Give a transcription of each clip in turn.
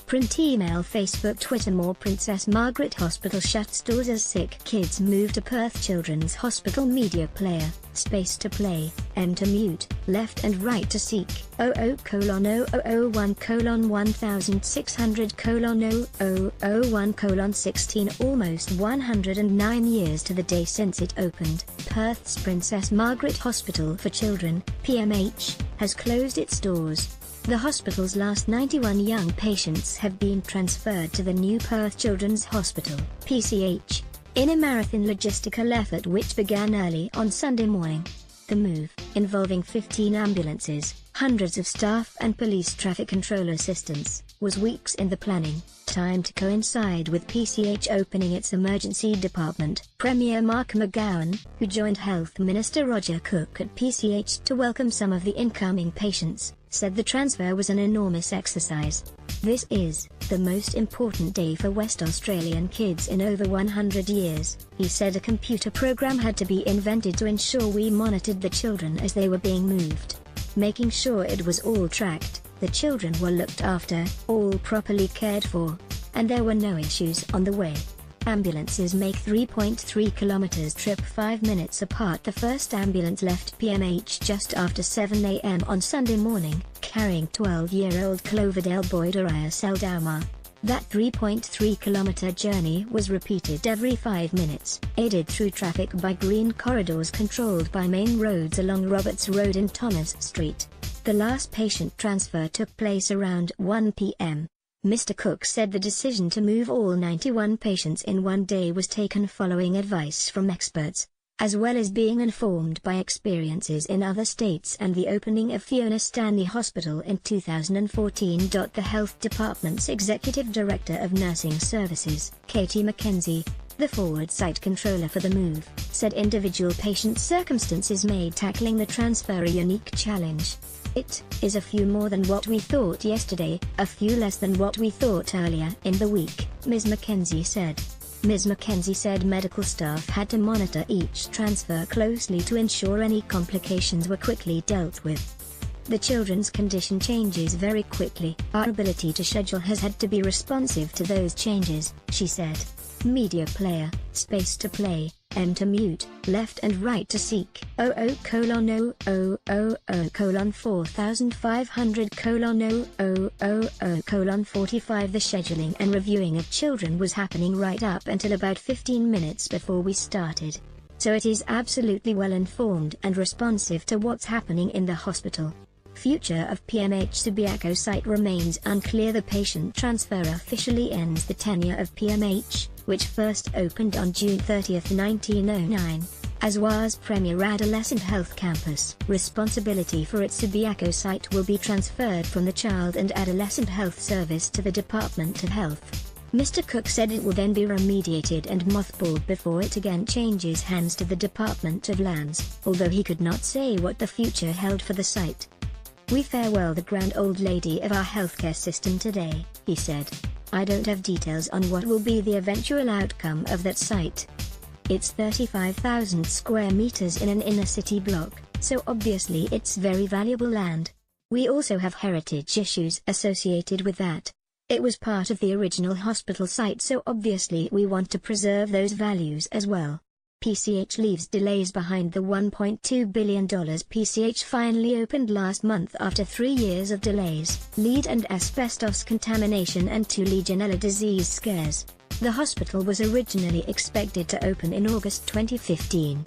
Print email Facebook Twitter More Princess Margaret Hospital shuts doors as sick kids move to Perth Children's Hospital Media player, space to play, M to mute, left and right to seek, 00:001:1600:0001:16 Almost 109 years to the day since it opened, Perth's Princess Margaret Hospital for Children, PMH, has closed its doors. The hospital's last 91 young patients have been transferred to the new Perth Children's Hospital, PCH, in a marathon logistical effort which began early on Sunday morning. The move, involving 15 ambulances, hundreds of staff and police traffic control assistants, was weeks in the planning, timed to coincide with PCH opening its emergency department. Premier Mark McGowan, who joined Health Minister Roger Cook at PCH to welcome some of the incoming patients, said the transfer was an enormous exercise. "This is the most important day for West Australian kids in over 100 years, he said. A computer program had to be invented to ensure we monitored the children as they were being moved, making sure it was all tracked, the children were looked after, all properly cared for, and there were no issues on the way." Ambulances make 3.3 kilometers trip 5 minutes apart. The first ambulance left PMH just after 7 a.m. on Sunday morning, carrying 12-year-old Cloverdale boy Darius Seldama. That 3.3-kilometer journey was repeated every 5 minutes, aided through traffic by green corridors controlled by main roads along Roberts Road and Thomas Street. The last patient transfer took place around 1 p.m. Mr. Cook said the decision to move all 91 patients in one day was taken following advice from experts, as well as being informed by experiences in other states and the opening of Fiona Stanley Hospital in 2014. The Health Department's Executive Director of Nursing Services, Katie McKenzie, the forward site controller for the move, said individual patient circumstances made tackling the transfer a unique challenge. "It is a few more than what we thought yesterday, a few less than what we thought earlier in the week," Ms. McKenzie said. Ms. McKenzie said medical staff had to monitor each transfer closely to ensure any complications were quickly dealt with. "The children's condition changes very quickly. Our ability to schedule has had to be responsive to those changes," she said. Media player, space to play, M to mute, left and right to seek, 00:000:4500:000:45 The scheduling and reviewing of children was happening right up until about 15 minutes before we started. So it is absolutely well informed and responsive to what's happening in the hospital. Future of PMH Subiaco site remains unclear. The patient transfer officially ends the tenure of PMH, which first opened on June 30, 1909, as was Premier Adolescent Health Campus. Responsibility for its Subiaco site will be transferred from the Child and Adolescent Health Service to the Department of Health. Mr. Cook said it will then be remediated and mothballed before it again changes hands to the Department of Lands, although he could not say what the future held for the site. "We farewell the grand old lady of our healthcare system today," he said. "I don't have details on what will be the eventual outcome of that site. It's 35,000 square meters in an inner city block, so obviously it's very valuable land. We also have heritage issues associated with that. It was part of the original hospital site, so obviously we want to preserve those values as well." PCH leaves delays behind. The $1.2 billion PCH finally opened last month after 3 years of delays, lead and asbestos contamination and 2 Legionella disease scares. The hospital was originally expected to open in August 2015.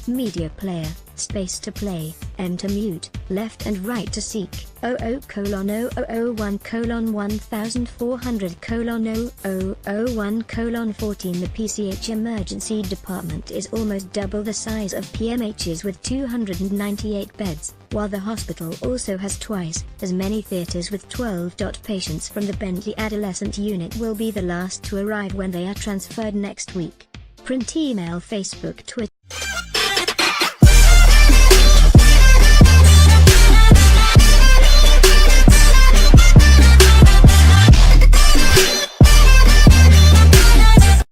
Media player, space to play, M to mute, left and right to seek, 00:001:1400:001:14 The PCH Emergency Department is almost double the size of PMH's with 298 beds, while the hospital also has twice as many theaters with 12. Patients from the Bentley Adolescent Unit will be the last to arrive when they are transferred next week. Print email Facebook Twitter